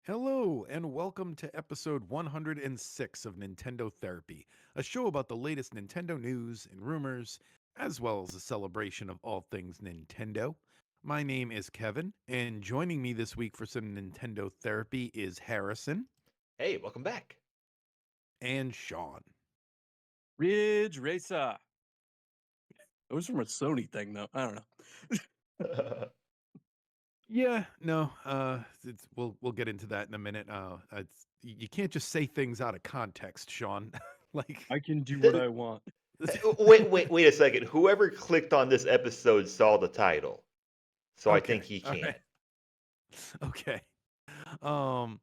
Hello, and welcome to episode 106 of Nintendo Therapy, a show about the latest Nintendo news and rumors, as well as a celebration of all things Nintendo. My name is Kevin, and joining me this week for some Nintendo Therapy is Harrison Hey, welcome back. and Sean. Ridge Racer. It was from a Sony thing, though. I don't know. Yeah, no, we'll get into that in a minute. You can't just say things out of context, Sean. like, I can do what Th- I want. wait a second. Whoever clicked on this episode saw the title, so I okay, think he all can. right, okay. Um,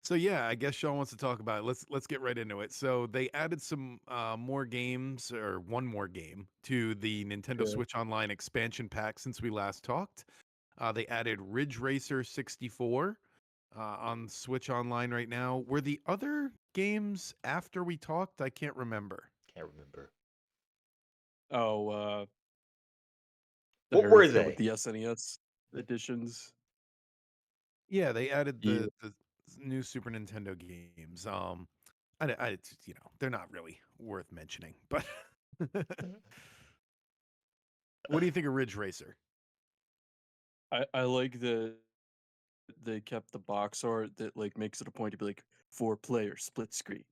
So yeah, I guess Sean wants to talk about it. Let's get right into it. So they added some more games, or one more game, to the Nintendo Yeah. Switch Online expansion pack since we last talked. They added Ridge Racer 64 on Switch Online right now. Were the other games after we talked? I can't remember. Can't remember. Oh, the What were with they? the SNES editions. Yeah, they added Yeah. the new Super Nintendo games. They're not really worth mentioning. But what do you think of Ridge Racer? I like that they kept the box art that like makes it a point to be like 4-player split screen.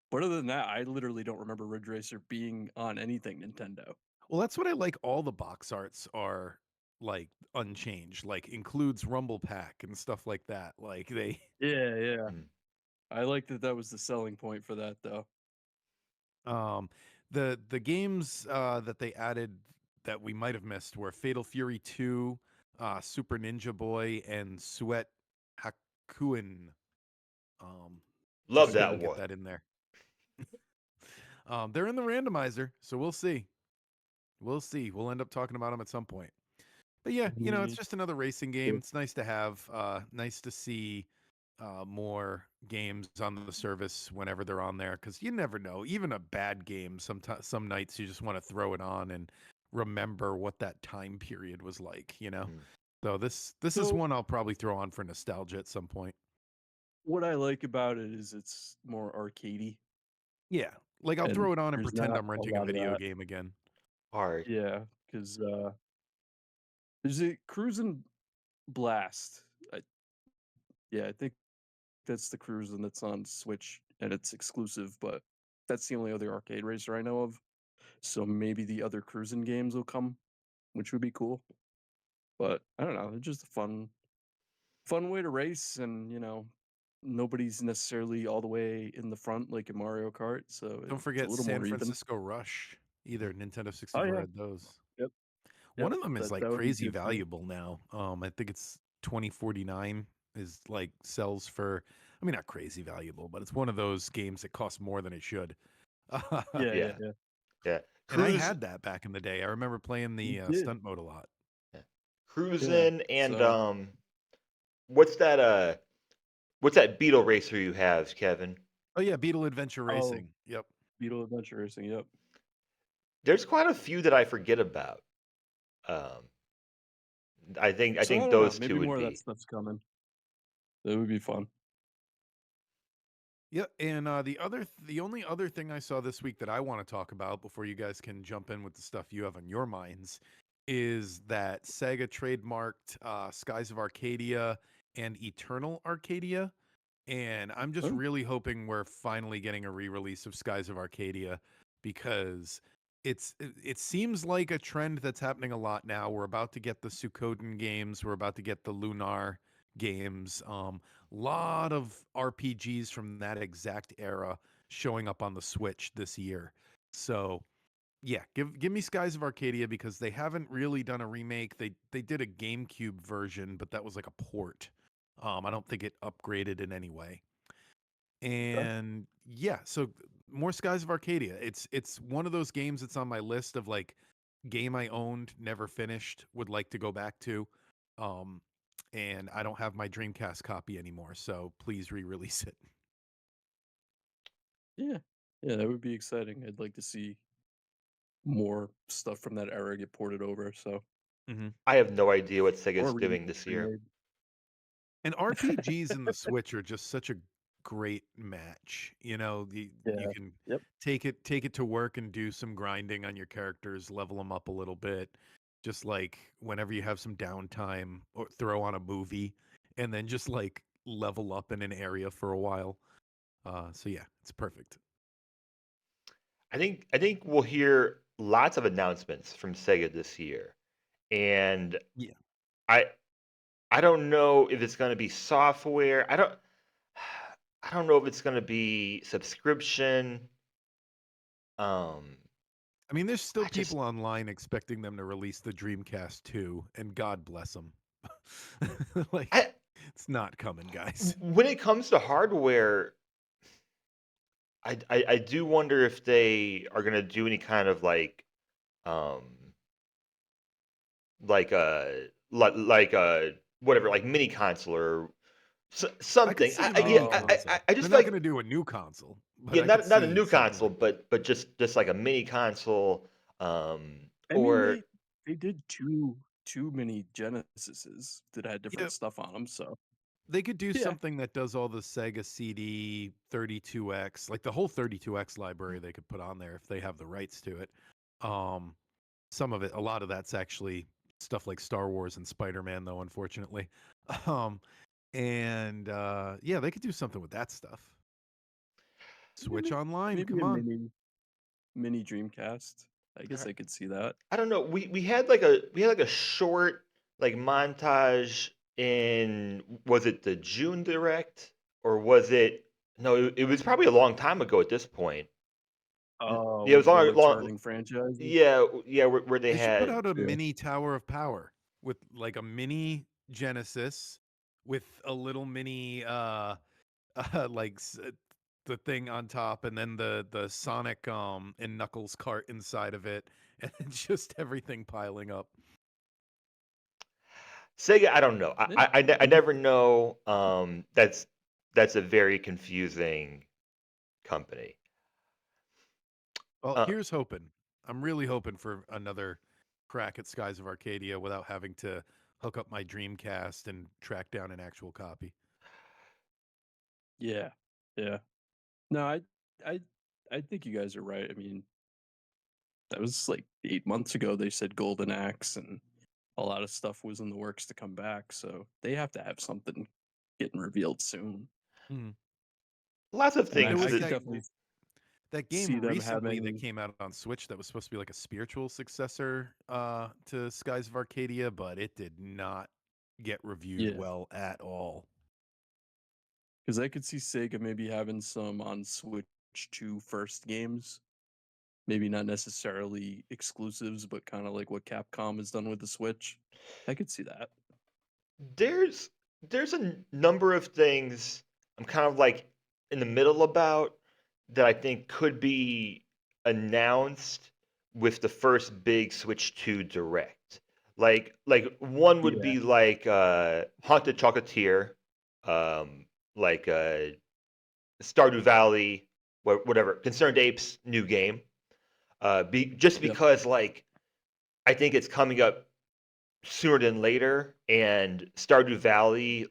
But other than that, I literally don't remember Ridge Racer being on anything Nintendo. Well, that's what I like. All the box arts are like unchanged, like includes Rumble Pack and stuff like that. Like they, Yeah. Hmm. I like that that was the selling point for that though. um, the games that they added that we might have missed were Fatal Fury 2, Super Ninja Boy, and Sweat Hakuin. Love Just that couldn't get one. that in there. They're in the randomizer, so we'll see. We'll see. We'll end up talking about them at some point. But yeah, it's Mhm. just another racing game. Yeah. It's nice to have. Nice to see more games on the service whenever they're on there, because you never know. Even a bad game, sometimes some nights you just want to throw it on and remember what that time period was like. Hmm. So this is So one I'll probably throw on for nostalgia at some point. what I like about it is it's more arcadey Yeah, like I'll and throw it on and there's pretend not I'm a renting a lot of video that. game again. Hard. Yeah, because there's a Cruisin' Blast. Yeah, I think that's the Cruisin' that's on Switch and it's exclusive, but that's the only other arcade racer I know of. So maybe the other Cruisin' games will come, which would be cool. But I don't know, it's just a fun way to race, and nobody's necessarily all the way in the front like in Mario Kart, so Don't it's a forget little San more even. Francisco Rush. Either Nintendo Oh 64 yeah, had those. yep, One yep. of them is like That would be crazy good too. valuable now. I think it's 2049 is like sells for, I mean, not crazy valuable, but it's one of those games that costs more than it should. Yeah, Yeah. yeah. And I Cruise. had that back in the day. I remember playing You the did. stunt mode a lot. Yeah. Yeah. Cruising and So what's that? What's that Beetle racer you have, Kevin? Oh yeah, Beetle Adventure oh, Racing. Yep. Beetle Adventure Racing, yep. There's quite a few that I forget about. Um, I So I think don't know, those maybe two would more of that be. stuff's coming. That would be fun. Yeah, and the only other thing I saw this week that I want to talk about before you guys can jump in with the stuff you have on your minds is that Sega trademarked Skies of Arcadia and Eternal Arcadia, and I'm just Oh, really hoping we're finally getting a re-release of Skies of Arcadia because it seems like a trend that's happening a lot now. We're about to get the Suikoden games, we're about to get the Lunar games. Lot of RPGs from that exact era showing up on the Switch this year. So yeah, give me Skies of Arcadia because they haven't really done a remake. They did a GameCube version, but that was like a port. I don't think it upgraded in any way. okay. And yeah, so more Skies of Arcadia. It's one of those games that's on my list of like game I owned, never finished, would like to go back to. Um, and I don't have my Dreamcast copy anymore, so please re-release it. Yeah. Yeah, that would be exciting. I'd like to see more stuff from that era get ported over, so Hmm. I have no idea what Sega's or doing this year. remade. And RPGs in the Switch are just such a great match. You Yeah. can Yep. take it to work and do some grinding on your characters, level them up a little bit. Just like whenever you have some downtime, or throw on a movie, and then just like level up in an area for a while. So yeah, it's perfect. I think we'll hear lots of announcements from Sega this year, and Yeah. I I don't know if it's going to be software. I don't know if it's going to be subscription. Um, I mean, there's still I just people online expecting them to release the Dreamcast 2, and God bless them. Like, I it's not coming, guys. when it comes to hardware, I do wonder if they are going to do any kind of um like whatever, like mini console or I could something. see a I mini get Oh, console. I They're just not going like to do a new console, but yeah, I could not a see new something console, like but just like a mini console, I mean or they did two mini Genesises that had yeah, different stuff on them. So they could do yeah, something that does all the Sega CD 32X, like the whole 32X library they could put on there if they have the rights to it. Um some of it, a lot of that's actually stuff like Star Wars and Spider-Man though, unfortunately. Um and yeah, they could do something with that stuff. Switch maybe Online, maybe come a on. mini Dreamcast. I guess I could see that. I don't know. We had like a short like montage in, was it the June Direct, or was it, no? It was probably a long time ago at this point. Yeah, it was With the long, long. returning franchises. Yeah, yeah, where they They should put had. out a Yeah. mini Tower of Power with like a mini Genesis with a little mini like the thing on top, and then the Sonic and Knuckles cart inside of it, and then just everything piling up. Sega, I don't know. Yeah, I maybe. never know. That's a very confusing company. Well, Uh, here's hoping. I'm really hoping for another crack at Skies of Arcadia without having to hook up my Dreamcast and track down an actual copy. Yeah. Yeah. No, I I think you guys are right. I mean, that was like 8 months ago. They said Golden Axe, and a lot of stuff was in the works to come back. So they have to have something getting revealed soon. Mhm. Lots of And There things I was that could that definitely that see game them recently that having. came out on Switch that was supposed to be like a spiritual successor to Skies of Arcadia, but it did not get reviewed Yeah, well at all. because I could see Sega maybe having some on Switch 2 first games. Maybe not necessarily exclusives, but kind of like what Capcom has done with the Switch. I could see that. there's there's a number of things I'm kind of like in the middle about that I think could be announced with the first big Switch 2 Direct. Like one would Yeah. be like Haunted Chocolatier, like Stardew Valley, whatever, Concerned Apes new game. Just Yep. because like I think it's coming up sooner than later, and Stardew Valley,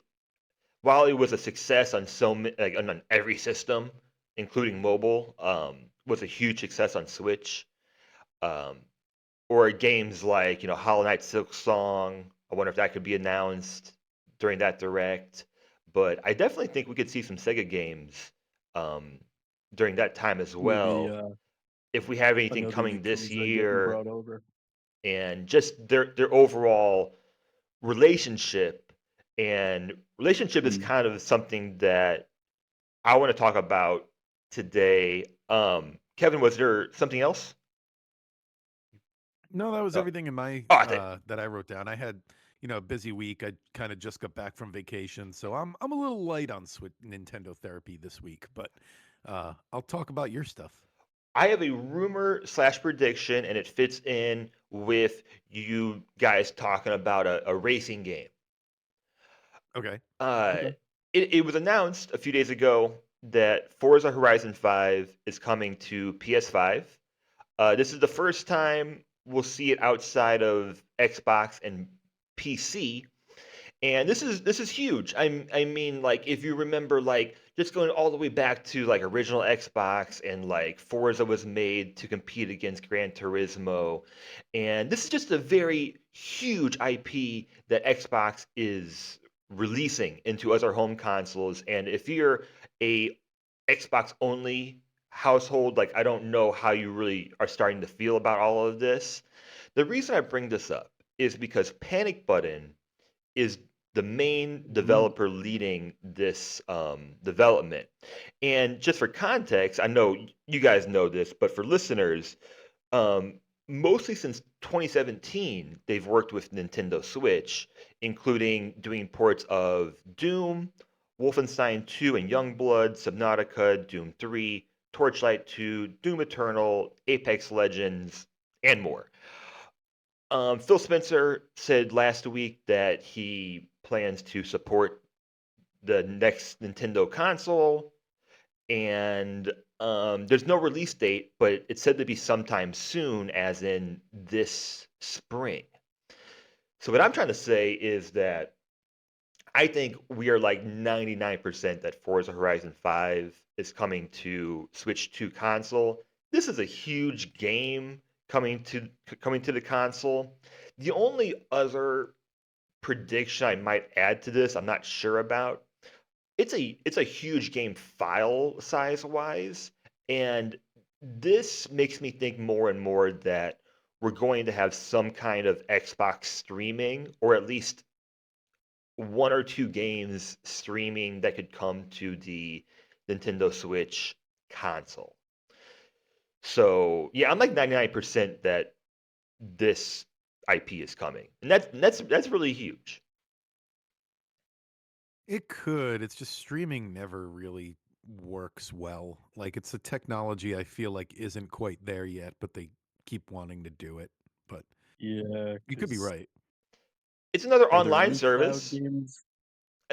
while it was a success on like on every system, including mobile, was a huge success on Switch. Um, or games like Hollow Knight Silk Song. I wonder if that could be announced during that direct. But I definitely think we could see some Sega games um, during that time as Maybe well. If we have anything another coming this Yakuza getting year, brought over. and just their overall relationship. And relationship is Mm. kind of something that I want to talk about today. Kevin, was there something else? No, that was Oh, everything in my I think that I wrote down. I had, a busy week. I kind of just got back from vacation, so I'm a little light on Nintendo therapy this week, but I'll talk about your stuff. I have a rumor slash prediction, and it fits in with you guys talking about a racing game. Okay. Uh, Okay. it was announced a few days ago that Forza Horizon 5 is coming to PS5. This is the first time we'll see it outside of Xbox and PC. And this is huge. I mean, like if you remember, like just going all the way back to like original Xbox, and like Forza was made to compete against Gran Turismo, and this is just a very huge IP that Xbox is releasing into other home consoles. And if you're a Xbox only household, like I don't know how you really are starting to feel about all of this. The reason I bring this up is because Panic Button is the main Mm, developer leading this development. And just for context, I know you guys know this, but for listeners, um, mostly since 2017, they've worked with Nintendo Switch, including doing ports of Doom, Wolfenstein 2 and Youngblood, Subnautica, Doom 3, Torchlight 2, Doom Eternal, Apex Legends, and more. Phil Spencer said last week that he plans to support the next Nintendo console, and there's no release date, but it's said to be sometime soon, as in this spring. So what I'm trying to say is that I think we are like 99% that Forza Horizon 5 is coming to Switch 2 console. This is a huge game coming to the console. The only other prediction I might add to this, I'm not sure about. It's a huge game file size wise, and this makes me think more and more that we're going to have some kind of Xbox streaming, or at least one or two games streaming that could come to the Nintendo Switch console. So yeah, I'm like 99% that this IP is coming, and that's really huge. It could. It's just streaming never really works well. Like it's a technology I feel like isn't quite there yet, but they keep wanting to do it. But yeah, you could be because right. It's another are there online any cloud service. games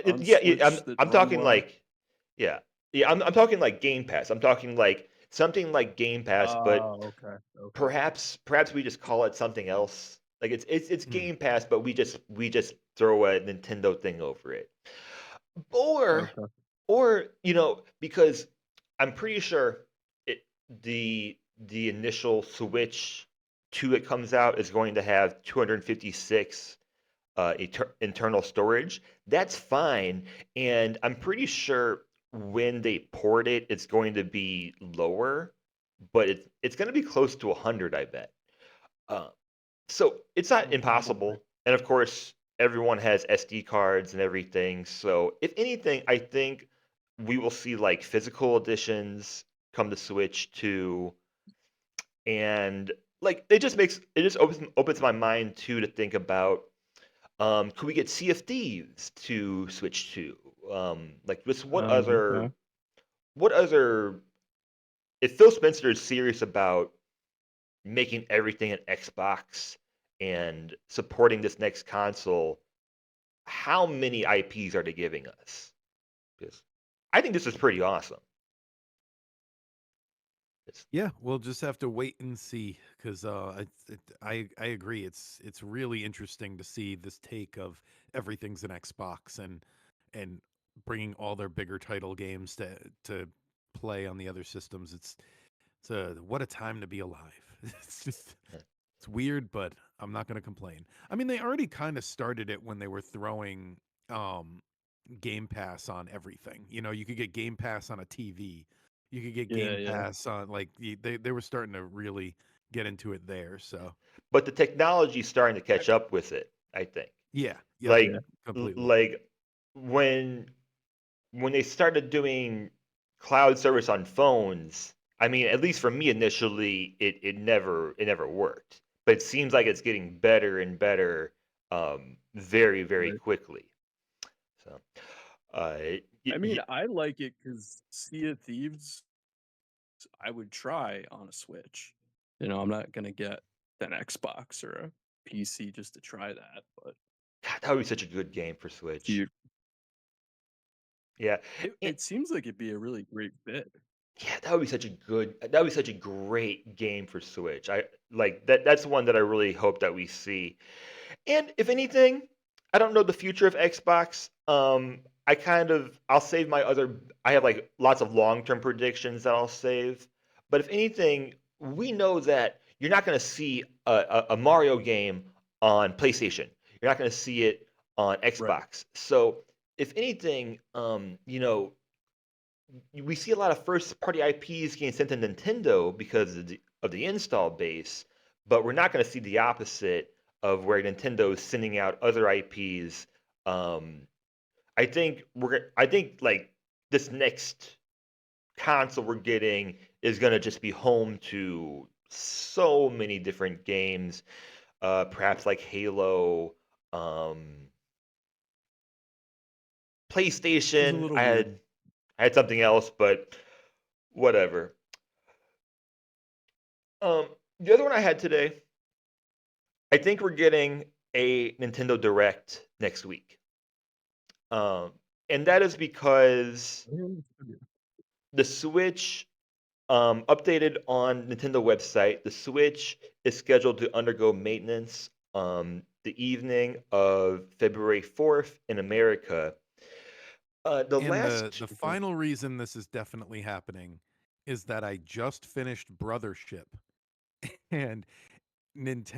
on Yeah, yeah, Switch that I'm run talking well? like yeah, yeah. I'm talking like Game Pass. I'm talking like something like Game Pass, but Oh, okay, okay. perhaps we just call it something else. Like it's Hmm. Game Pass, but we just throw a Nintendo thing over it. Or Okay. because I'm pretty sure it the initial Switch 2 that comes out is going to have 256 internal storage. That's fine, and I'm pretty sure when they port it, it's going to be lower, but it's going to be close to 100, I bet. Uh, so it's not Probably. impossible, and of course, everyone has SD cards and everything. So if anything, I think we will see like physical editions come to Switch too, and like it just opens my mind too to think about could we get Sea of Thieves to Switch to? Like, just Okay. what other, if Phil Spencer is serious about making everything an Xbox and supporting this next console, how many IPs are they giving us? Because I think this is pretty awesome. It's, Yeah, we'll just have to wait and see because I agree. It's really interesting to see this take of everything's an Xbox and bringing all their bigger title games to play on the other systems. It's a what a time to be alive. It's just it's weird, but I'm not going to complain. I mean, they already kind of started it when they were throwing um Game Pass on everything. You know, you could get Game Pass on a TV. You could get Yeah, Game yeah. Pass on they were starting to really get into it there. So but the technology is starting to I, catch up with it, I think. yeah, yep, yeah. Like, completely. like when they started doing cloud service on phones, I mean, at least for me initially, it never worked. But it seems like it's getting better and better, very very Right. quickly. So, uh, I mean, I like it because Sea of Thieves, I would try on a Switch. I'm not gonna get an Xbox or a PC just to try that, but God, that would be such a good game for if you Switch. Yeah, it, and, it seems like it'd be a really great fit. yeah, that would be such a great game for Switch. I like that. That's one that I really hope that we see. And if anything, I don't know the future of Xbox. I'll save my other. I have like lots of long-term predictions that I'll save. But if anything, we know that you're not going to see a Mario game on PlayStation. You're not going to see it on Right. Xbox. So if anything, we see a lot of first-party IPs getting sent to Nintendo because of the install base, but we're not going to see the opposite of where Nintendo is sending out other IPs. Um, I think like this next console we're getting is going to just be home to so many different games, perhaps like Halo, um, It's a PlayStation. little weird. I had something else, but whatever. Um, the other one I had today, I think we're getting a Nintendo Direct next week. Um, and that is because the Switch updated on Nintendo website. The Switch is scheduled to undergo maintenance the evening of February 4th in America. The And the last, Okay. final reason this is definitely happening is that I just finished Brothership, and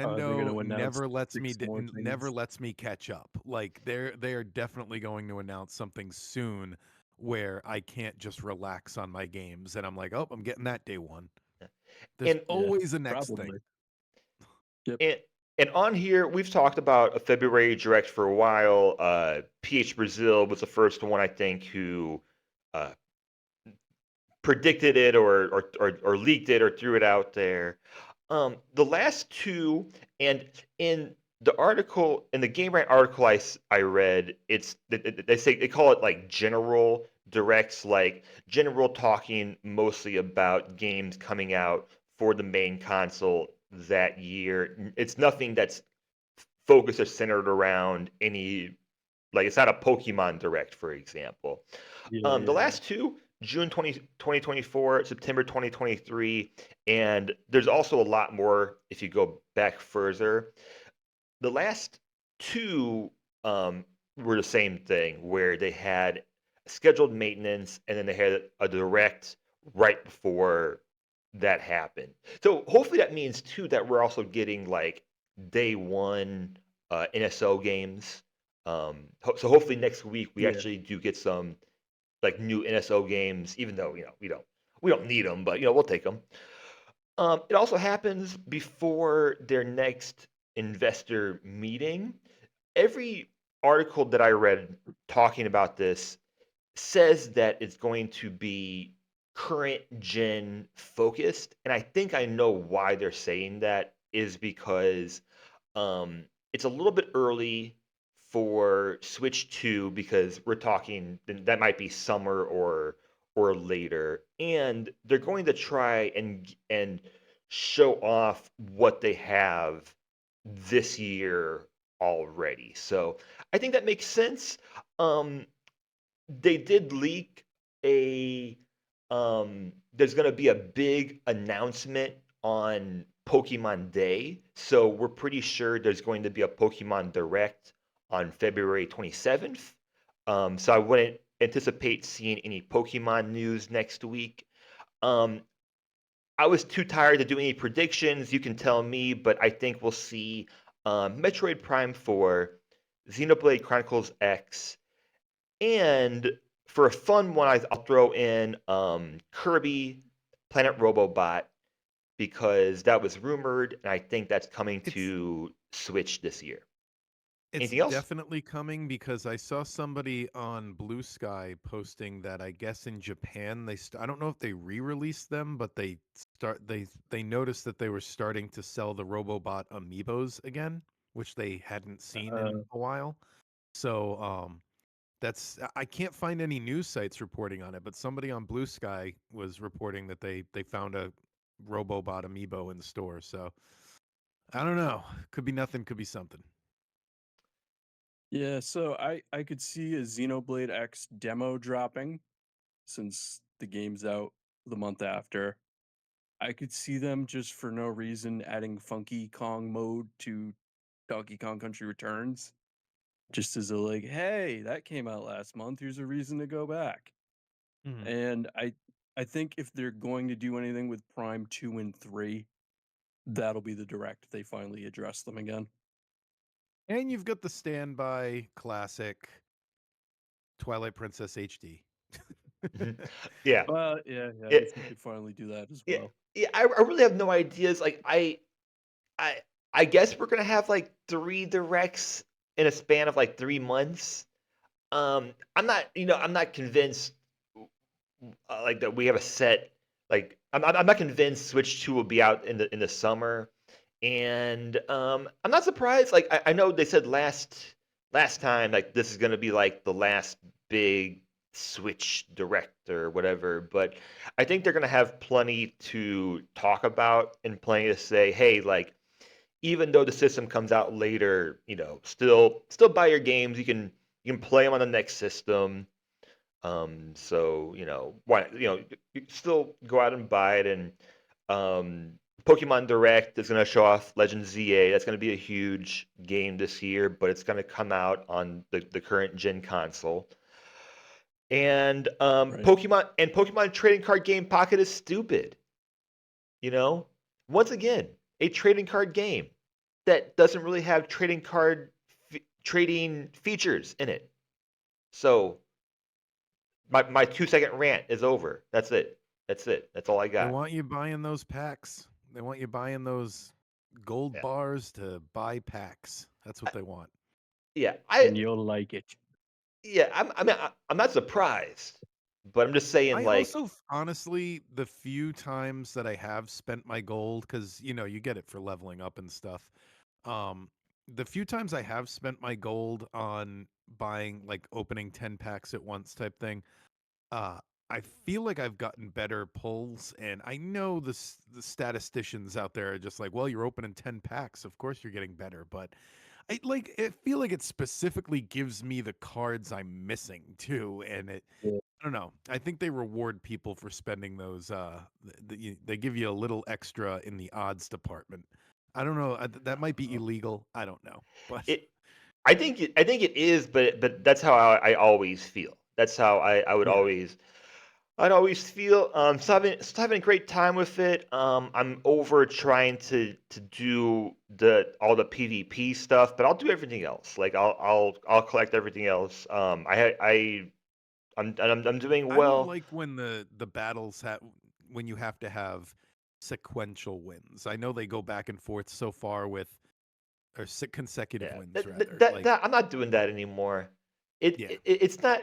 They're going Nintendo to announce six more never things. lets me catch up. Like they are definitely going to announce something soon where I can't just relax on my games and I'm like, "Oh, I'm getting that day one." There's and Yeah, always a next thing. probably. Yep. And and on here, we've talked about a February direct for a while. PH Brazil was the first one I think who uh, predicted it or leaked it or threw it out there. The last two, and in the article in the Game Rant article I read, they say they call it like general directs, like general talking mostly about games coming out for the main console that year. It's nothing that's focused or centered around any, like it's not a Pokemon direct, for example. Yeah, The yeah, yeah. last two, June 2024, September 2023, and there's also a lot more if you go back further. The last two were the same thing, where they had scheduled maintenance and then they had a direct right before that happened. So hopefully that means too that we're also getting like day one NSO games. So hopefully next week we Yeah. actually do get some like new NSO games, even though we don't need them, but we'll take them. It also happens before their next investor meeting. Every article that I read talking about this says that it's going to be current gen focused, and I think I know why they're saying that is because it's a little bit early for Switch 2 because we're talking that might be summer or later, and they're going to try and show off what they have this year already. So I think that makes sense. Um, they did leak a there's going to be a big announcement on Pokemon Day. So we're pretty sure there's going to be a Pokemon Direct on February 27th. So I wouldn't anticipate seeing any Pokemon news next week. Um, I was too tired to do any predictions. You can tell me, but I think we'll see Metroid Prime 4, Xenoblade Chronicles X, and for a fun one, I'll throw in Kirby Planet Robobot because that was rumored, and I think that's coming It's to Switch this year. It's Anything else? definitely coming because I saw somebody on Blue Sky posting that I guess in Japan I don't know if they re-released them, but they noticed that they were starting to sell the Robobot amiibos again, which they hadn't seen in Uh, a while. So that's I can't find any news sites reporting on it, but somebody on Blue Sky was reporting that they found a Robobot amiibo in the store. So I don't know. Could be nothing, could be something. yeah, so I could see a Xenoblade X demo dropping since the game's out the month after. I could see them just for no reason adding Funky Kong mode to Donkey Kong Country Returns. just as a like, hey, that came out last month. Here's a reason to go back. Mhm. And I think if they're going to do anything with Prime 2 and 3, that'll be the direct they finally address them again. And you've got the standby classic Twilight Princess HD. Mhm. Yeah, Yeah, I yeah, guess you could finally do that as yeah, well. yeah. I really have no ideas. Like I I guess we're gonna have like 3 directs in a span of like 3 months. I'm not convinced like that we have a set like I'm not convinced Switch 2 will be out in the summer. And I'm not surprised. Like I know they said last time like this is gonna be like the last big Switch direct or whatever, but I think they're gonna have plenty to talk about and plenty to say, hey, like even though the system comes out later, still buy your games. You can play them on the next system. So why you still go out and buy it. And Pokemon Direct is going to show off Legend ZA. That's going to be a huge game this year, but it's going to come out on the current gen console. And Right. Pokemon trading card game Pocket is stupid. You know, once again, a trading card game that doesn't really have trading features in it. So my 2 second rant is over. That's it. That's it. That's all I They got. want you buying those packs. They want you buying those gold Yeah. bars to buy packs. That's what I, they want. yeah. And you'll like it. I'm not surprised, but I'm just saying I like also honestly, the few times that I have spent my gold, because you get it for leveling up and stuff. Um, the few times I have spent my gold on buying like opening 10 packs at once type thing, uh, I feel like I've gotten better pulls, and I know the statisticians out there are just like, well, you're opening 10 packs, of course you're getting better, but I feel like it specifically gives me the cards I'm missing too, and Yeah. I don't know. I think they reward people for spending those. They give you a little extra in the odds department. I don't know. That might be illegal. I don't know, but it. I think it is, but that's how I always feel. That's how I would yeah, always I'd always feel still having a great time with it. I'm over trying to do all the PvP stuff, but I'll do everything else. Like I'll collect everything else. I'm doing I don't well. like when the battles have when you have to have sequential wins. I know they go back and forth so far with or consecutive Yeah, wins that, rather. that, Like that I'm not doing that anymore. It, yeah. it it's not.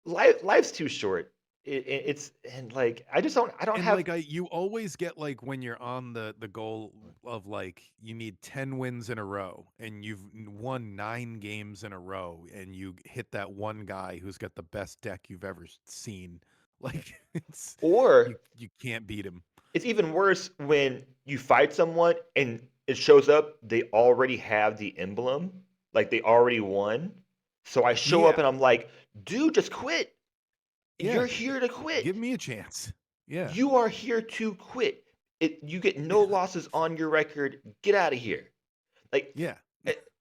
Life's too short. It's and like I don't And have. like you always get like when you're on the goal of like you need 10 wins in a row and you've won 9 games in a row and you hit that one guy who's got the best deck you've ever seen. Like it's Or you can't beat him. it's even worse when you fight someone and it shows up they already have the emblem, like they already won. So I show up Yeah. and I'm like, dude, just quit. Yeah. You're here to Give quit. me a chance. Yeah. You are here to quit. You get no losses on your record. Get out of here. Like, Yeah.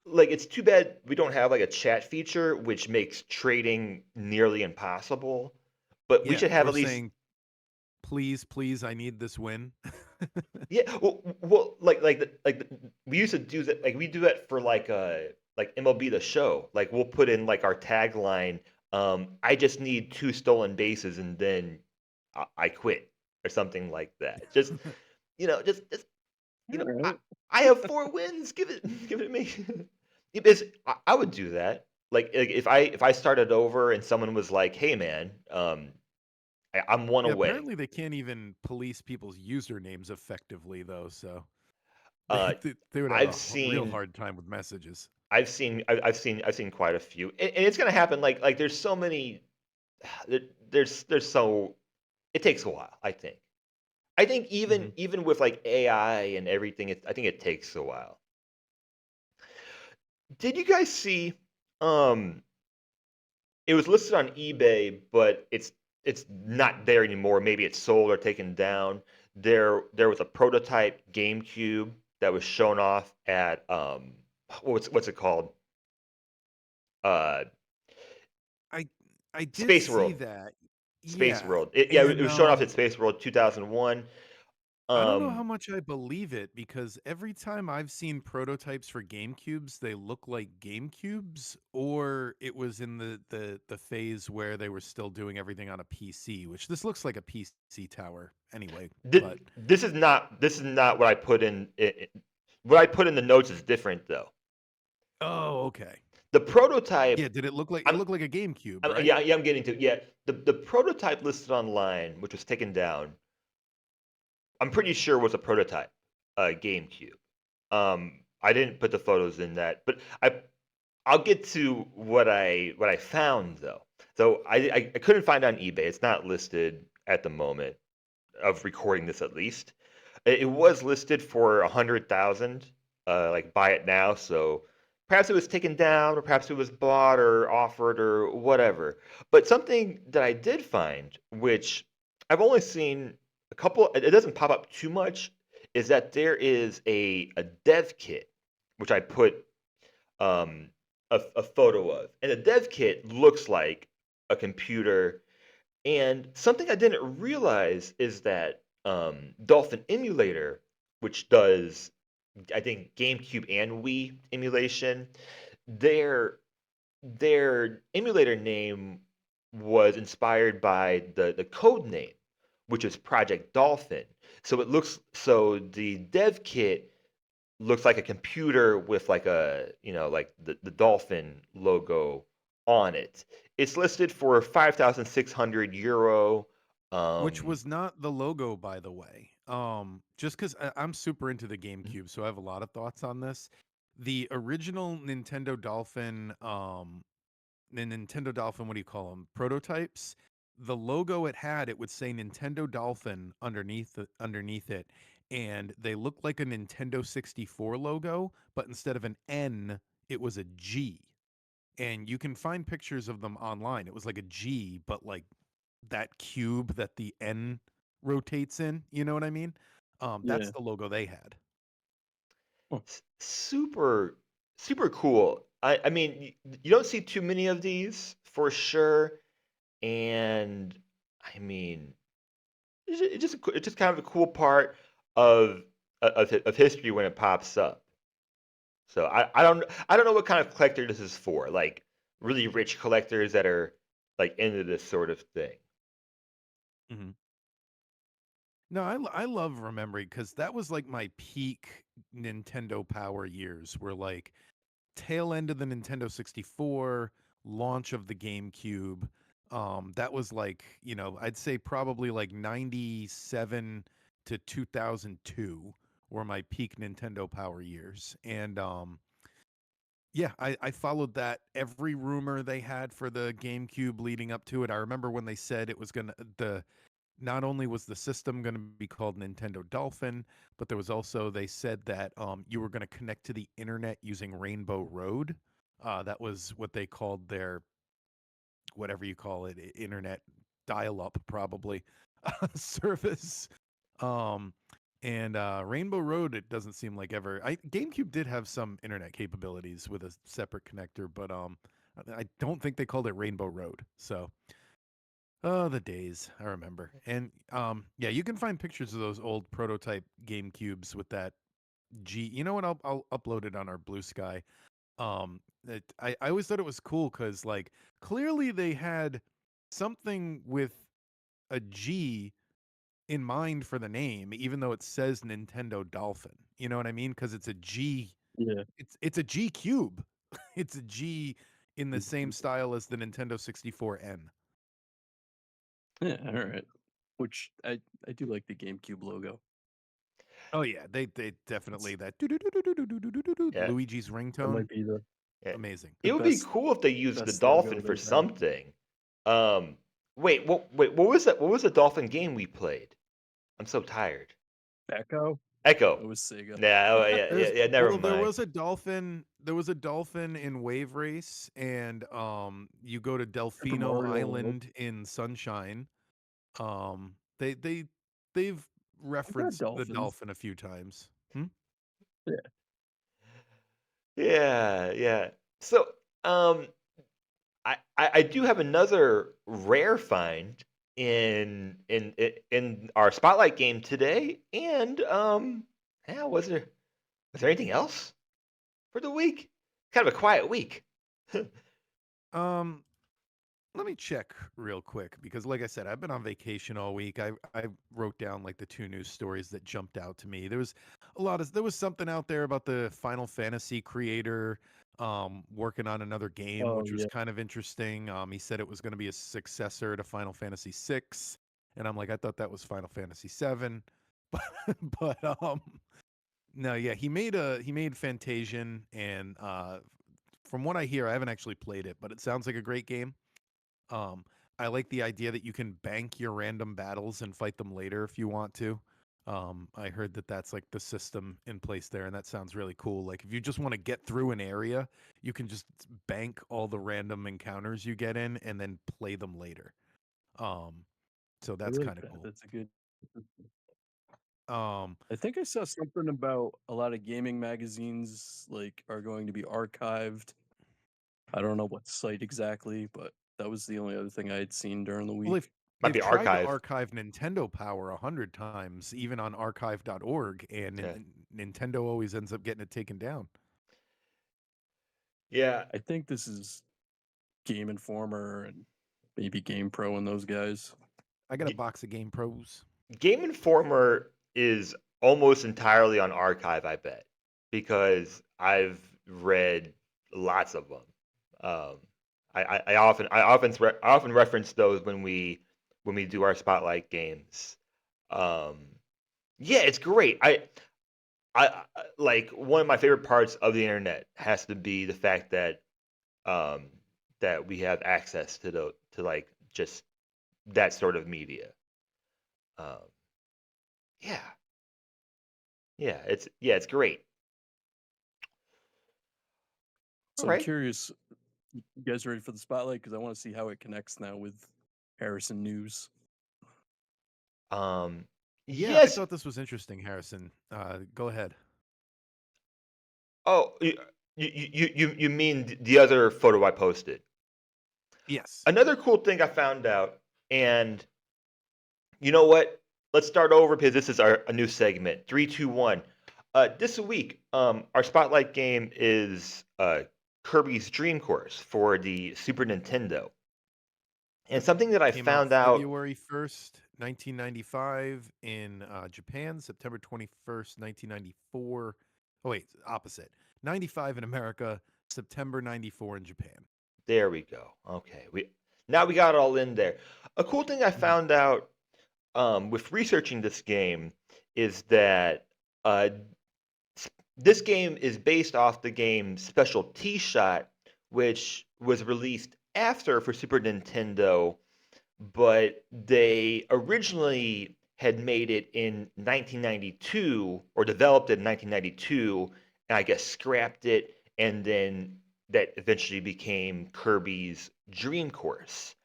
it's too bad we don't have like a chat feature, which makes trading nearly impossible. But we Yeah. should have Or at least, saying, please, please, I need this win. yeah. Well, we used to do that. Like we do that for like MLB The Show. Like we'll put in like our tagline. I just need 2 stolen bases and then I quit or something like that. Just All I, right. I have 4 wins. Give it, give it to me. Because I would do that. Like if I started over and someone was like, "Hey man, I'm one Yeah, away." apparently they can't even police people's usernames effectively though, so Uh, they would have I've a real seen hard time with messages. I've seen quite a few, and it's gonna happen. Like there's so many. there- there's so it takes a while. I think even Mhm. even with like AI and everything, I think it takes a while. Did you guys see? Um, it was listed on eBay, but it's not there anymore. Maybe it's sold or taken down. There was a prototype GameCube that was shown off at what's it called? uh, I I did Space see World. that. Space Yeah, World. It and was shown off at Space World 2001. I don't know how Um, much I believe it because every time I've seen prototypes for GameCubes, they look like GameCubes, or it was in the phase where they were still doing everything on a PC, which this looks like a PC tower anyway. But this is not what I put in. What I put in the notes is different though. oh, okay. The prototype. Yeah, did it look like it I'm, looked like a GameCube, right? yeah, I'm getting to yeah. The prototype listed online, which was taken down, I'm pretty sure was a prototype, GameCube. I didn't put the photos in that, but I'll get to what I found though. So I couldn't find it on eBay. It's not listed at the moment of recording this at least. It was listed for 100,000, like buy it now. So perhaps it was taken down, or perhaps it was bought or offered or whatever. But something that I did find, which I've only seen a couple, it doesn't pop up too much, is that there is a dev kit, which I put a photo of, and the dev kit looks like a computer. And something I didn't realize is that Dolphin Emulator, which does, I think, GameCube and Wii emulation, their their emulator name was inspired by the code name, which is Project Dolphin. So the dev kit looks like a computer with like a like the dolphin logo on it. It's listed for 5,600 euro. Which Um, was not the logo, by the way. Just because I'm super into the Mhm. GameCube, so I have a lot of thoughts on this. The original Nintendo Dolphin, the Nintendo Dolphin, what do you call them? Prototypes. The logo it had, it would say Nintendo Dolphin underneath it, and they looked like a Nintendo 64 logo, but instead of an N, it was a G. And you can find pictures of them online. It was like a G, but like that cube that the N rotates in, you know what I mean? That's Yeah. the logo they had. Huh. Super super cool. I mean, you don't see too many of these for sure, and I mean, it's just kind of a cool part of of history when it pops up. So I don't know what kind of collector this is for. Like really rich collectors that are like into this sort of thing. Mhm. No, I love remembering because that was like my peak Nintendo Power years. Were like tail end of the Nintendo 64, launch of the GameCube. That was like, I'd say probably like 97 to 2002 were my peak Nintendo Power years. And yeah, I followed that every rumor they had for the GameCube leading up to it. I remember when they said it was gonna the not only was the system going to be called Nintendo Dolphin, but there was also they said that you were going to connect to the internet using Rainbow Road. That was what they called their whatever you call it, internet dial-up probably service. Um, and Rainbow Road, it doesn't seem like ever. GameCube did have some internet capabilities with a separate connector, but I don't think they called it Rainbow Road. So oh, the days I remember. And yeah, you can find pictures of those old prototype GameCubes with that G. You know what? I'll upload it on our Blue Sky. I always thought it was cool because like clearly they had something with a G in mind for the name, even though it says Nintendo Dolphin. You know what I mean? Because it's a G. Yeah. It's a G cube. It's a G in the same Mhm. style as the Nintendo 64N. Yeah. All right. Which I do like the GameCube logo. Oh yeah, they It's definitely that doo-doo-doo-doo-doo-doo-doo-doo-doo, Yeah, Luigi's that ringtone, might be yeah. amazing. the It would be best cool if they used the best logo dolphin for they've had. something. Um, what was that? What was the dolphin game we played? I'm so tired. Echo. Echo. It was Sega. Nah, oh, Yeah. yeah. Never Well, there mind. was a dolphin. There was a dolphin in Wave Race, and you go to Super Delfino Mario World. Island in Sunshine. They've I've got referenced the dolphins. dolphin a few times. Hmm? Yeah. Yeah. So, um, I do have another rare find in our spotlight game today, and yeah, was there anything else for the week? Kind of a quiet week. Um, Let me check real quick because, like I said, I've been on vacation all week. I wrote down like the two news stories that jumped out to me. There was something out there about the Final Fantasy creator working on another game, Oh which was yeah, kind of interesting. He said it was going to be a successor to Final Fantasy VI, and I'm like, I thought that was Final Fantasy VII, but but no, yeah, he made Fantasian, and from what I hear, I haven't actually played it, but it sounds like a great game. Um, I like the idea that you can bank your random battles and fight them later if you want to. I heard that that's like the system in place there, and that sounds really cool. Like if you just want to get through an area, you can just bank all the random encounters you get in and then play them later. Um, so I that's like kind of that. cool. That's a good. Um, I think I saw something about a lot of gaming magazines like are going to be archived. I don't know what site exactly, but that was the only other thing I had seen during the well, week. Might they've be tried to archive. archive Nintendo Power 100 times, even on archive.org, and Yeah. Nintendo always ends up getting it taken down. Yeah. I think this is Game Informer and maybe Game Pro and those guys. I got a box of Game Pros. Game Informer is almost entirely on archive, I bet, because I've read lots of them. Um, I often reference those when we do our spotlight games. Um, yeah, it's great. Like one of my favorite parts of the internet has to be the fact um, that we have access to like just that sort of media. Um, yeah. It's great. All So I'm right. curious, you guys ready for the spotlight? Because I want to see how it connects now with Harrison News. Um, Yeah, I yes. thought this was interesting, Harrison. Go ahead. Oh, you mean the other photo I posted? Yes. Another cool thing I found out, and you know what? Let's start over because this is a new segment. Three, two, one. This week, our spotlight game is Kirby's Dream Course for the Super Nintendo. And something that I Came out found out. February 1st, 1995 in Japan, September 21st, 1994. Oh, wait, opposite. 95 in America, September 94 in Japan. There we go. Okay, we got it all in there. A cool thing I Mhm. found out with researching this game is that uh, this game is based off the game Special T-Shot, which was released after for Super Nintendo, but they originally had made it in 1992 or developed it in 1992, and I guess scrapped it, and then that eventually became Kirby's Dream Course.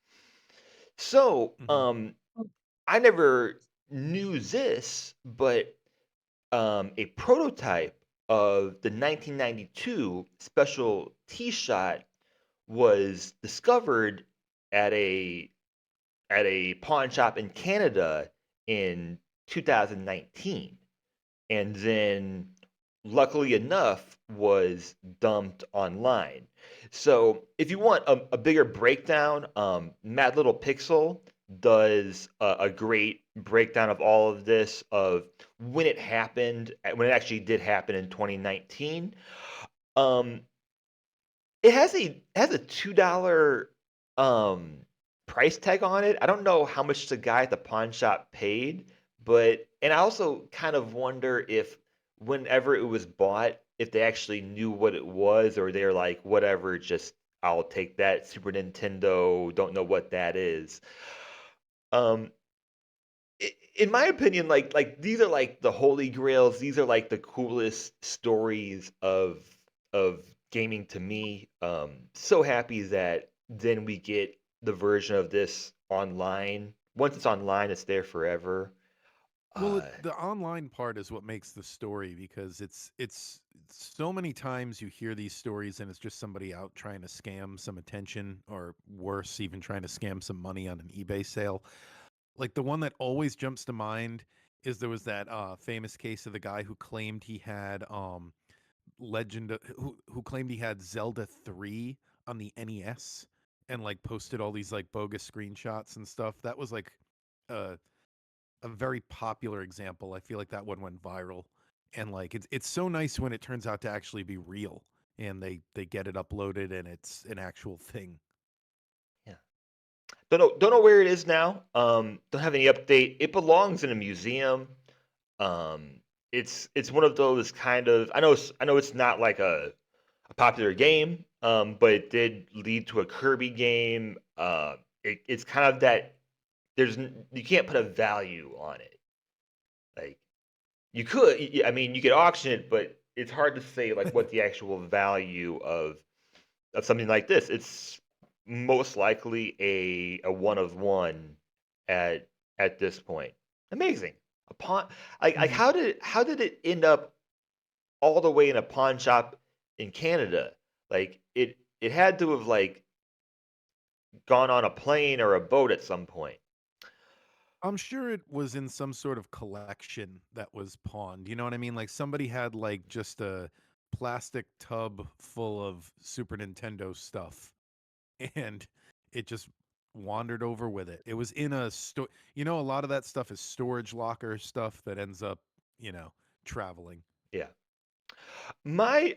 So, Mhm. I never knew this, but a prototype of the 1992 special T-Shot was discovered at a pawn shop in Canada in 2019, and then luckily enough was dumped online. So if you want a bigger breakdown, Mad Little Pixel does a great breakdown of all of this, of when it happened, when it actually did happen in 2019. Um, it has a $2 um price tag on it. I don't know how much the guy at the pawn shop paid, but and I also kind of wonder if whenever it was bought, if they actually knew what it was, or they're like, whatever, just I'll take that Super Nintendo, don't know what that is. Um in my opinion, like these are like the holy grails. These are like the coolest stories of gaming to me. So happy that then we get the version of this online. Once it's online, it's there forever. Well, Uh, the online part is what makes the story because it's so many times you hear these stories and it's just somebody out trying to scam some attention or worse, even trying to scam some money on an eBay sale. Like the one that always jumps to mind is there was that famous case of the guy who claimed he had who claimed he had Zelda 3 on the NES and like posted all these like bogus screenshots and stuff. That was like uh a very popular example. I feel like that one went viral, and like it's so nice when it turns out to actually be real, and they get it uploaded and it's an actual thing. yeah. Don't know where it is now. Don't have any update. It belongs in a museum. Um, it's one of those kind of I know it's not like a popular game, but it did lead to a Kirby game. It's kind of that you can't put a value on it. Like you could, I mean, you could auction it, but it's hard to say like what the actual value of something like this. It's most likely a one of one at at this point. Amazing. A pawn like Mhm. how did it end up all the way in a pawn shop in Canada? Like it had to have like gone on a plane or a boat at some point. I'm sure it was in some sort of collection that was pawned. You know what I mean? Like somebody had like just a plastic tub full of Super Nintendo stuff and it just wandered over with it. It was in a store. You know, a lot of that stuff is storage locker stuff that ends up, you know, traveling. Yeah. My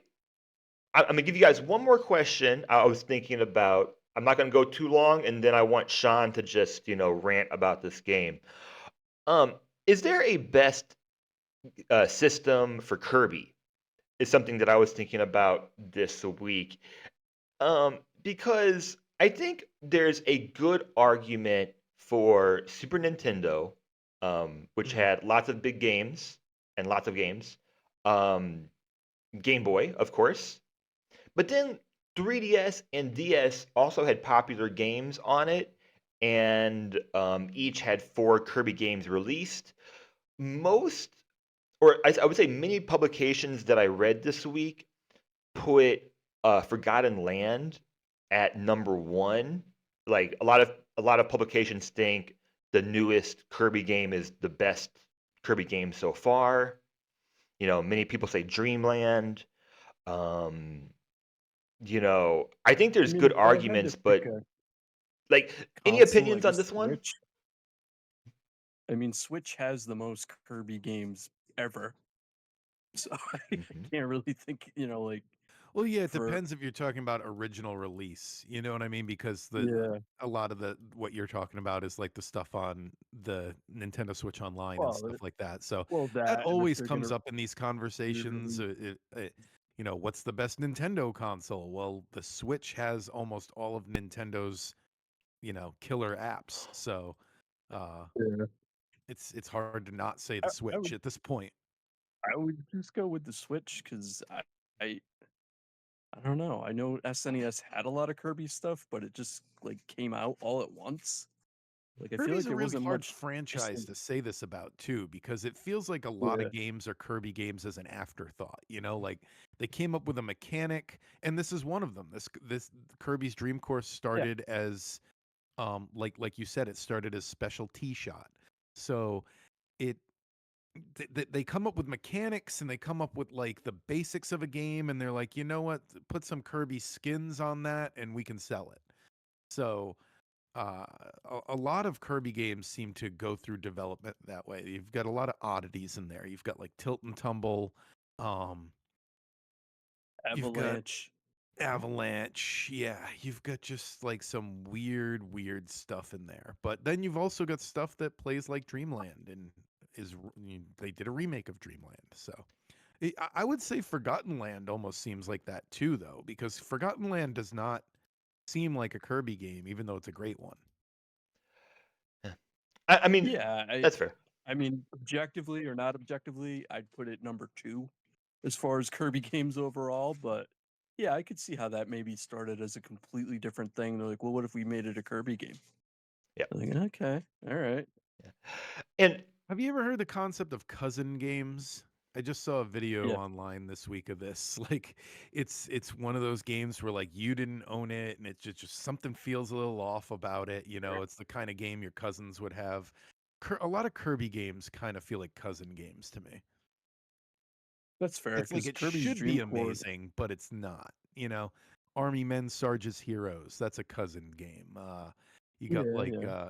I'm gonna give you guys one more question. I was thinking about. I'm not gonna go too long, and then I want Sean to just rant about this game. Um, is there a best system for Kirby? Is something that I was thinking about this week. Because I think there's a good argument for Super Nintendo, which Mhm. had lots of big games and lots of games. Um, Game Boy, of course. But then 3DS and DS also had popular games on it, and each had 4 Kirby games released. Most, or I would say many publications that I read this week put Forgotten Land at number one. Like a lot of publications think the newest Kirby game is the best Kirby game so far. Many people say Dreamland. Um, I think I there's mean, good if I had to arguments, pick but a like any console, I opinions on guess this one? Switch. I mean, Switch has the most Kirby games ever, so I Hmm. can't really think, like Well, yeah, it for depends if you're talking about original release. You know what I mean? Because yeah. a lot of the what you're talking about is like the stuff on the Nintendo Switch Online and Well, stuff like that. So well, that that, and if always they're comes gonna up in these conversations. re-release, You know, what's the best Nintendo console? Well, the Switch has almost all of Nintendo's, you know, killer apps. So uh, yeah, it's hard to not say I, the I Switch would at this point. I would just go with the Switch because I I don't know. I know SNES had a lot of Kirby stuff, but it just like came out all at once. Like I feel Kirby's like a it really wasn't hard much. Just franchise to say this about too, because it feels like a lot yeah, of games are Kirby games as an afterthought. You know, like they came up with a mechanic, and this is one of them. This Kirby's Dream Course yeah. started as like you said, it started as Special T Shot. So it they come up with mechanics and they come up with like the basics of a game, and they're like, you know what, put some Kirby skins on that, and we can sell it. So uh, a lot of Kirby games seem to go through development that way. You've got a lot of oddities in there. You've got like Tilt and Tumble. Um, you've got Avalanche. Avalanche. Yeah, you've got just like some weird stuff in there. But then you've also got stuff that plays like Dreamland and they did a remake of Dreamland. So I would say Forgotten Land almost seems like that too, though, because Forgotten Land does not seem like a Kirby game, even though it's a great one. Yeah. I mean, Yeah, that's fair. I mean, objectively or not objectively, I'd put it number two as far as Kirby games overall. But yeah, I could see how that maybe started as a completely different thing. They're like, well, what if we made it a Kirby game? Yeah. I'm like, okay, all right. Yeah. And Have you ever heard the concept of cousin games? I just saw a video Yeah, online this week of this. Like it's one of those games where like you didn't own it and just something feels a little off about it, you know, it's the kind of game your cousins would have. A lot of Kirby games kind of feel like cousin games to me. that's fair It's like because it Kirby's should be Dream Court. amazing, but it's not, you know? Army Men, Sarge's Heroes, that's a cousin game. You got Yeah, like yeah.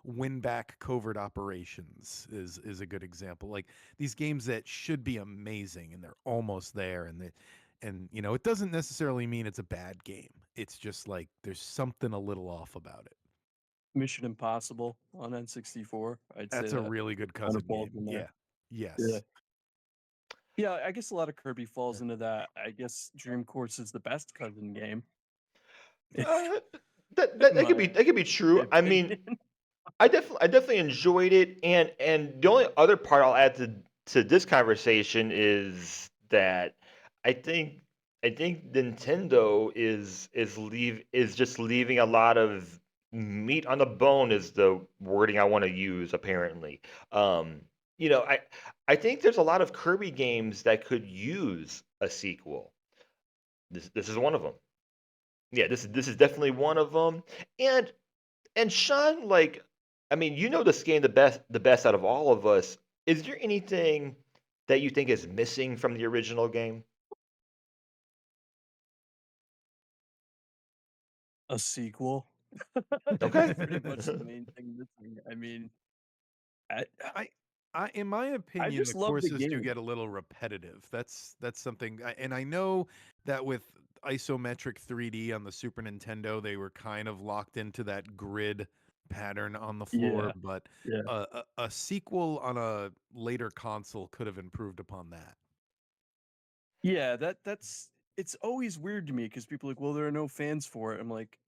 Win Back Covert Operations is a good example. Like these games that should be amazing and they're almost there and you know, it doesn't necessarily mean it's a bad game. It's just like there's something a little off about it. Mission Impossible on N64. I'd say That's a that really good kind of cousin falls game. in there. Yeah. Yeah. Yes. Yeah, I guess a lot of Kirby falls into that. I guess Dream Course is the best cousin game, Uh, that, in that that could my be that could be true. I opinion. mean, I definitely enjoyed it, and the only other part I'll add to this conversation is that I think I think Nintendo is just leaving a lot of meat on the bone is the wording I want to use apparently. Um, I think there's a lot of Kirby games that could use a sequel. This is one of them. Yeah, this is definitely one of them. And and Sean, like, I mean, you know this game the best out of all of us. Is there anything that you think is missing from the original game? A sequel. That's Okay. pretty much the main thing missing. I mean, I I in my I opinion, just the love the courses do game. get a little repetitive. That's something and I know that with isometric 3D on the Super Nintendo, they were kind of locked into that grid pattern on the floor, Yeah, but yeah. a sequel on a later console could have improved upon that. Yeah, that's it's always weird to me because people are like, well, there are no fans for it. I'm like,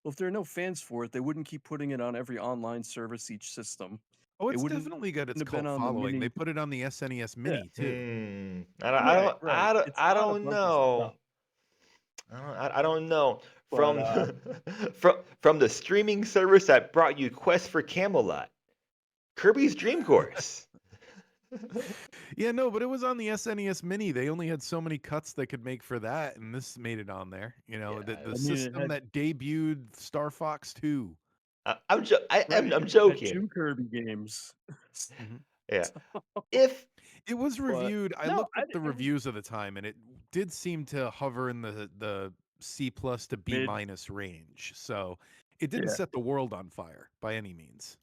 well, if there are no fans for it, they wouldn't keep putting it on every online service each system. Oh, It it's wouldn't definitely got its have been cult on the following. They mini. put it on the SNES Yeah, Mini too. I don't, I right, don't, right. I don't, It's I on a don't bunch of know. stuff, I don't know. but From from the streaming service that brought you Quest for Camelot, Kirby's Dream Course. Yeah, no, but it was on the SNES Mini. They only had so many cuts they could make for that, and this made it on there. You know, yeah, the I mean, it system had that debuted Star Fox 2. I'm right, I'm it had joking. 2 Kirby games. Mhm. Yeah. So, If It was but reviewed. I no, looked up the it was reviews of the time, and it did seem to hover in the C plus to B mid. minus range. So it didn't Yeah. set the world on fire by any means.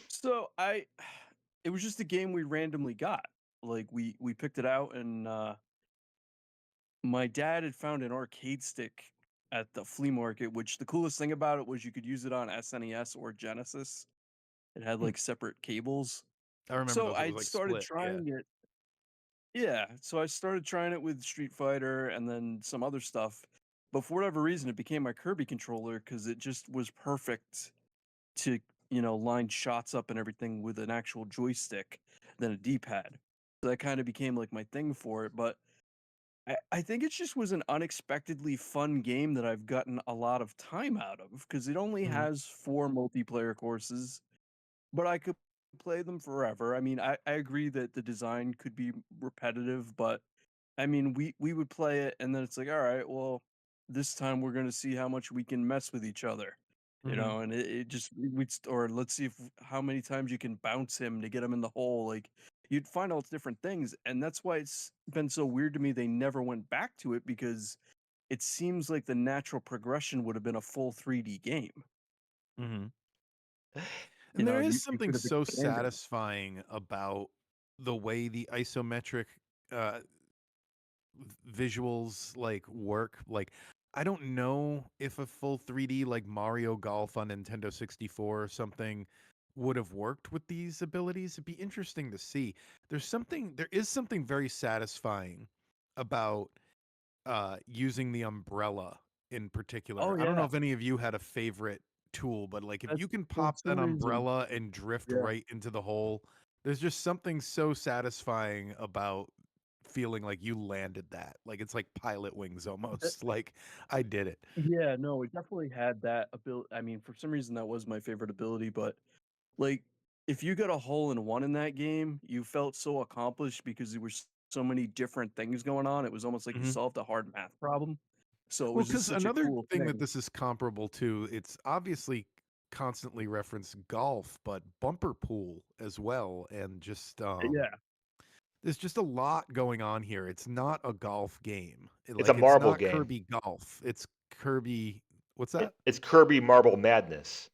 So it was just a game we randomly got. Like we picked it out and my dad had found an arcade stick at the flea market, which the coolest thing about it was you could use it on SNES or Genesis. It had Hmm. like separate cables. I remember So those. It was I like started split. Yeah. trying it. Yeah, so I started trying it with Street Fighter and then some other stuff. But for whatever reason, it became my Kirby controller because it just was perfect to, line shots up and everything with an actual joystick than a D-pad. So that kind of became like my thing for it. But I think it just was an unexpectedly fun game that I've gotten a lot of time out of because it only Hmm. has 4 multiplayer courses, but I could play them forever. I mean, I agree that the design could be repetitive, but I mean, we would play it and then it's like, all right, well, this time we're gonna see how much we can mess with each other, Hmm. and it just or let's see if how many times you can bounce him to get him in the hole. Like you'd find all different things, and that's why it's been so weird to me they never went back to it because it seems like the natural progression would have been a full 3D game. Hmm. And there is You something could have so expanded. satisfying about the way the isometric uh, visuals like work. Like, I don't know if a full 3D like Mario Golf on Nintendo 64 or something would have worked with these abilities. It'd be interesting to see. There is something very satisfying about using the umbrella in Oh particular. I don't know yeah, if any of you had a favorite tool, but like if that's you can for pop that some reason. umbrella and drift Yeah. right into the hole, there's just something so satisfying about feeling like you landed that. Like it's like pilot wings almost. Like I did it. Yeah, no, it definitely had that ability. I mean, for some reason, that was my favorite ability, but like if you got a hole in one in that game, you felt so accomplished because there were so many different things going on. It was almost like you Mhm. solved a hard math problem. So it Well, was just because such a another cool thing that thing. this is comparable to, it's obviously constantly referenced golf, but bumper pool as well, and just Yeah. there's just a lot going on here. It's not a golf game. It's a It's marble not game. Kirby Golf. It's Kirby. What's that? It's Kirby Marble Madness.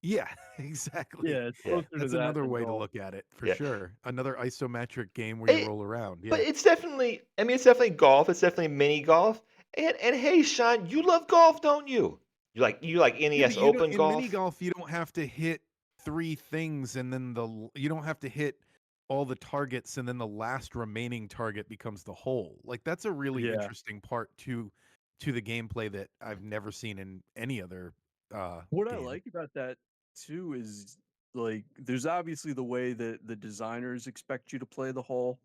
Yeah, exactly. Yeah, it's Yeah, closer to That's that another than way to golf. look at it for yeah. sure. Another isometric game where you It, roll around. but Yeah. it's definitely. I mean, it's definitely golf. It's definitely mini golf. And hey, Sean, you love golf, don't you? You like Yeah, but NES you don't Open in mini golf? golf you don't have to hit three things and then you don't have to hit all the targets and then the last remaining target becomes the hole. Like that's a really Yeah. interesting part to the gameplay that I've never seen in any other What I game. like about that too is like there's obviously the way that the designers expect you to play the hole,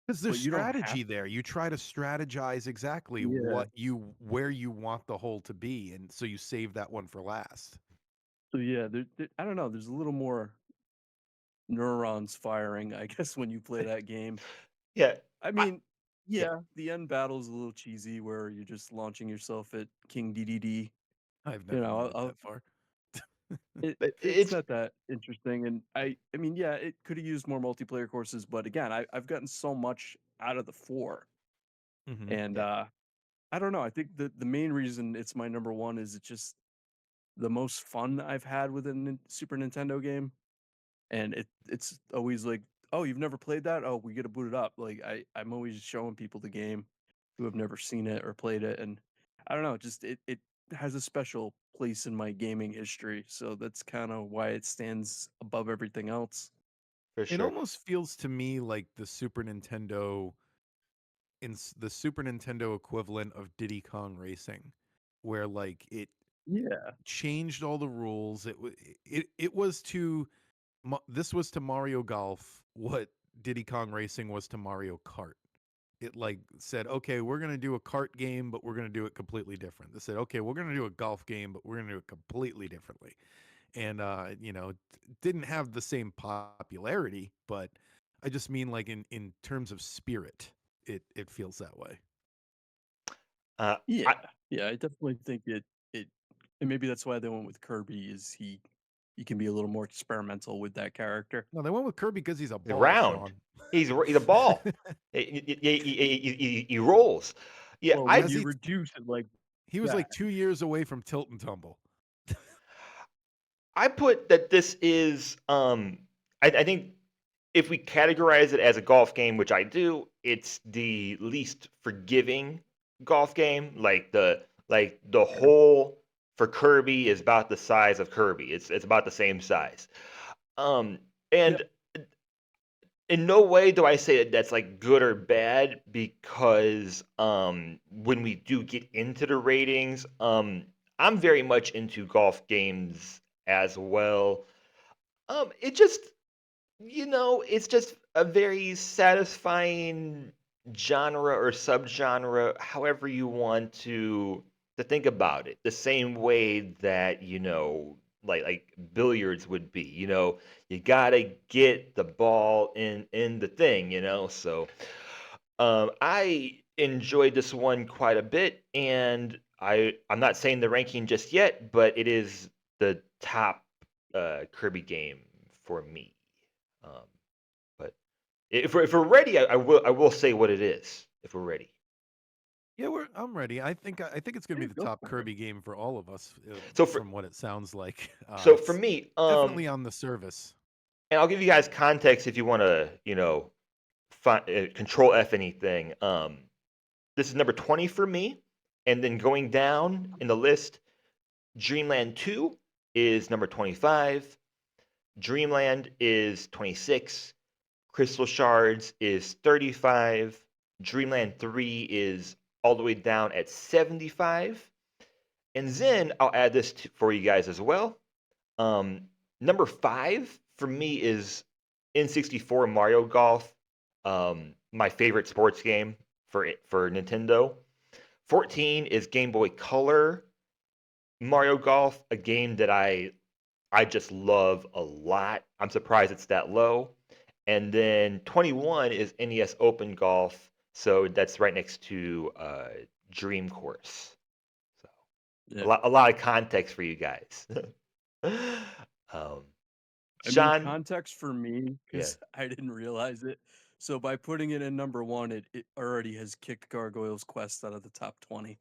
Because there's but you don't have strategy there. You try to strategize exactly yeah. where you want the hole to be, and so you save that one for last. So yeah, I don't know, there's a little more neurons firing, I guess, when you play that game. Yeah. I I, mean, yeah. yeah, the end battle's a little cheesy where you're just launching yourself at King DDD. I've You never know, made it that far. But it's it's not that interesting, and I mean, yeah, it could have used more multiplayer courses, but again, I've gotten so much out of the 4, Hmm. and yeah, I don't know. I think the main reason it's my number one is it's just the most fun I've had with a Super Nintendo game, and it's always like, oh, you've never played that? Oh, we get to boot it up. Like I'm always showing people the game who have never seen it or played it, and I don't know, just it has a special place in my gaming history, so that's kind of why it stands above everything else. for It sure. almost feels to me like the Super Nintendo equivalent of Diddy Kong Racing, where like it Yeah, changed all the rules. It was to this was to Mario Golf what Diddy Kong Racing was to Mario Kart. It like said, okay, we're gonna do a kart game, but we're gonna do it completely different. They said, okay, we're gonna do a golf game, but we're gonna do it completely differently. And didn't have the same popularity, but I just mean like in terms of spirit, it feels that way. Uh, yeah, I, yeah. I definitely think it, and maybe that's why they went with Kirby. Is he can be a little more experimental with that character. No, they went with Kirby because he's a he's ball, round. Sean. He's a ball. He rolls. Yeah, Well, when I As you he reduce it like he was that, like 2 years away from tilt and tumble. I put that this is I think if we categorize it as a golf game, which I do, it's the least forgiving golf game. Like the hole for Kirby is about the size of Kirby. It's about the same size. Um, yep, and in no way do I say that that's like good or bad because when we do get into the ratings, I'm very much into golf games as well. It just it's just a very satisfying genre or subgenre, however you want to think about it. The same way that, like billiards would be, you gotta get the ball in the thing, So I enjoyed this one quite a bit, and I'm not saying the ranking just yet, but it is the top Kirby game for me. Um, but if we're ready, I will say what it is if we're ready. Yeah, I'm ready. I think it's gonna yeah, be the go top for it. Kirby game for all of us, So for from what it sounds like. so for It's me, definitely on the service. and I'll give you guys context if you want to, control F anything. This is number 20 for me, and then going down in the list, Dreamland 2 is number 25. Dreamland is 26. Crystal Shards is 35. Dreamland 3 is all the way down at 75. And then I'll add this for you guys as well. Um, Number 5 for me is N64 Mario Golf, my favorite sports game for Nintendo. 14 is Game Boy Color Mario Golf, a game that I I just love a lot. I'm surprised it's that low. And then 21 is NES Open Golf, so that's right next to Dream Course. So Yeah. a lot of context for you guys. um, I mean, Sean, context for me, yeah, because I didn't realize it. So by putting it in number one, it already has kicked Gargoyle's Quest out of the top 20.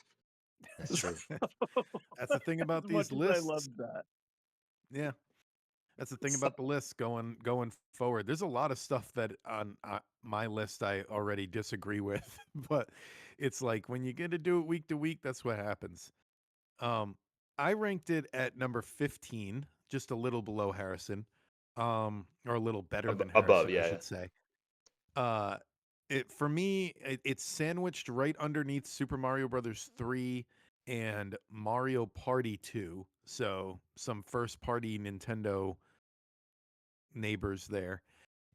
that's true. That's the thing As about these much as I lists. love that. Yeah, that's the thing So, about the list going forward. There's a lot of stuff that on my list I already disagree with, but it's like when you get to do it week to week, that's what happens. Um, I ranked it at number 15, just a little below Harrison, or a little better than Above, Harrison, I yeah. should say. Uh, it for me, it's sandwiched right underneath Super Mario Brothers 3 and Mario Party 2. So some first party Nintendo neighbors there.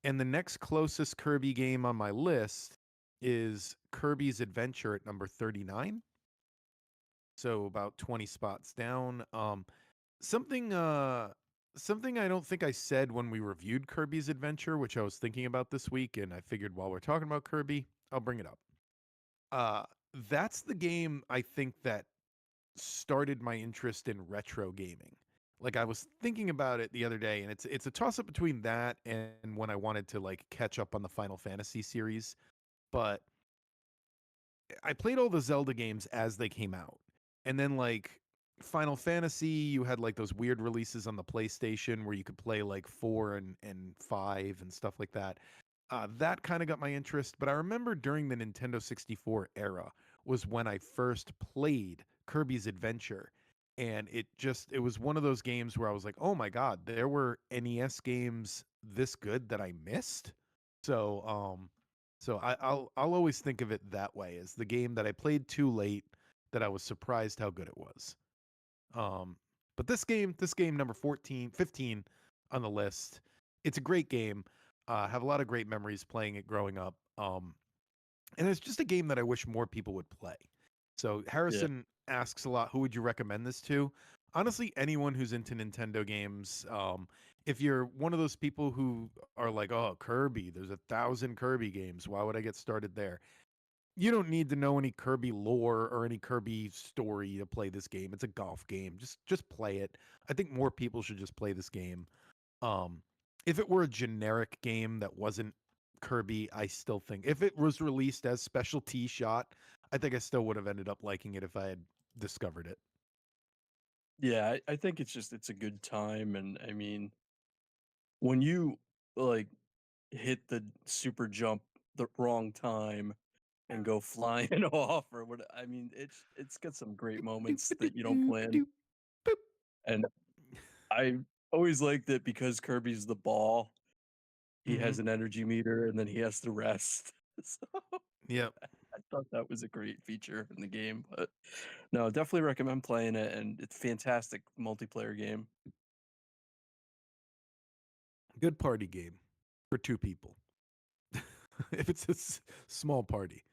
And the next closest Kirby game on my list is Kirby's Adventure at number 39. So about 20 spots down. Something something I don't think I said when we reviewed Kirby's Adventure, which I was thinking about this week, and I figured while we're talking about Kirby, I'll bring it up. Uh that's the game I think that started my interest in retro gaming. Like I was thinking about it the other day, and it's a toss up between that and when I wanted to like catch up on the Final Fantasy series. But I played all the Zelda games as they came out. And then like Final Fantasy, you had like those weird releases on the PlayStation where you could play like 4 and 5 and stuff like that. That kind of got my interest, but I remember during the Nintendo 64 era was when I first played Kirby's Adventure. And it was one of those games where I was like, "Oh my god, there were NES games this good that I missed." So, I'll always think of it that way, as the game that I played too late that I was surprised how good it was. Um, but this game number 14, 15 on the list, it's a great game. Have a lot of great memories playing it growing up. And it's just a game that I wish more people would play. So yeah. Harrison asks a lot, who would you recommend this to? Honestly, anyone who's into Nintendo games. If you're one of those people who are like, oh, Kirby, there's 1,000 Kirby games. Why would I get started there? You don't need to know any Kirby lore or any Kirby story to play this game. It's a golf game. Just play it. I think more people should just play this game. Um, if it were a generic game that wasn't Kirby, I still think if it was released as Specialty Shot, I think I still would have ended up liking it if I had discovered it. Yeah, I think it's a good time. And I mean, when you like hit the super jump the wrong time and go flying off or what, I mean, it's got some great moments that you don't plan. Doop, boop. And I always liked it because Kirby's the ball. He Mhm. has an energy meter and then he has to rest. So Yep. I thought that was a great feature in the game. But no, definitely recommend playing it, and it's a fantastic multiplayer game. Good party game for two people. If it's a small party.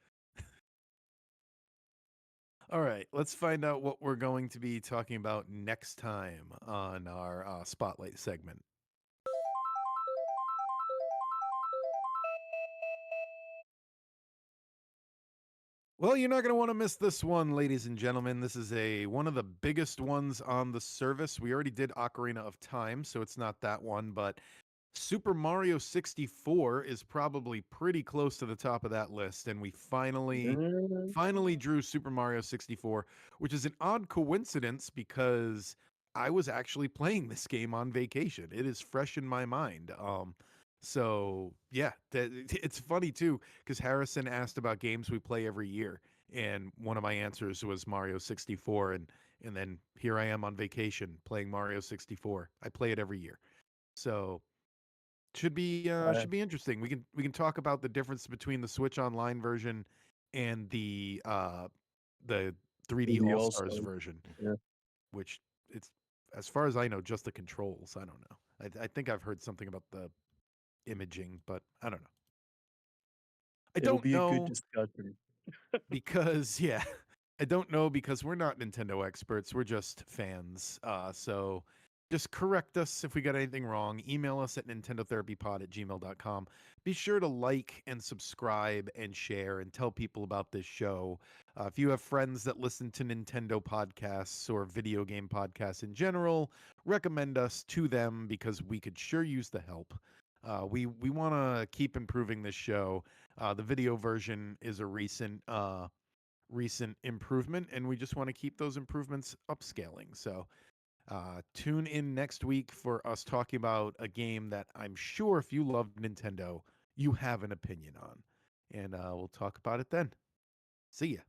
All right, let's find out what we're going to be talking about next time on our spotlight segment. Well, you're not going to want to miss this one, ladies and gentlemen. This is one of the biggest ones on the service. We already did Ocarina of Time, so it's not that one, but Super Mario 64 is probably pretty close to the top of that list, and we finally drew Super Mario 64, which is an odd coincidence because I was actually playing this game on vacation. It is fresh in my mind. So yeah, it's funny too because Harrison asked about games we play every year, and one of my answers was Mario 64, and then here I am on vacation playing Mario 64. I play it every year, so Uh, should be interesting. We can talk about the difference between the Switch Online version and the 3D the All All Stars Stars. version, Yeah, which it's as far as I know just the controls. I don't know. I think I've heard something about the imaging, but I don't know. I it'll don't be a good know discussion. because yeah, I don't know because we're not Nintendo experts. We're just fans. So Just correct us if we got anything wrong. Email us at nintendotherapypod@gmail.com. Be sure to like and subscribe and share and tell people about this show. If you have friends that listen to Nintendo podcasts or video game podcasts in general, recommend us to them because we could sure use the help. We want to keep improving this show. The video version is a recent improvement, and we just want to keep those improvements upscaling. So tune in next week for us talking about a game that I'm sure if you love Nintendo, you have an opinion on. And we'll talk about it then. See ya.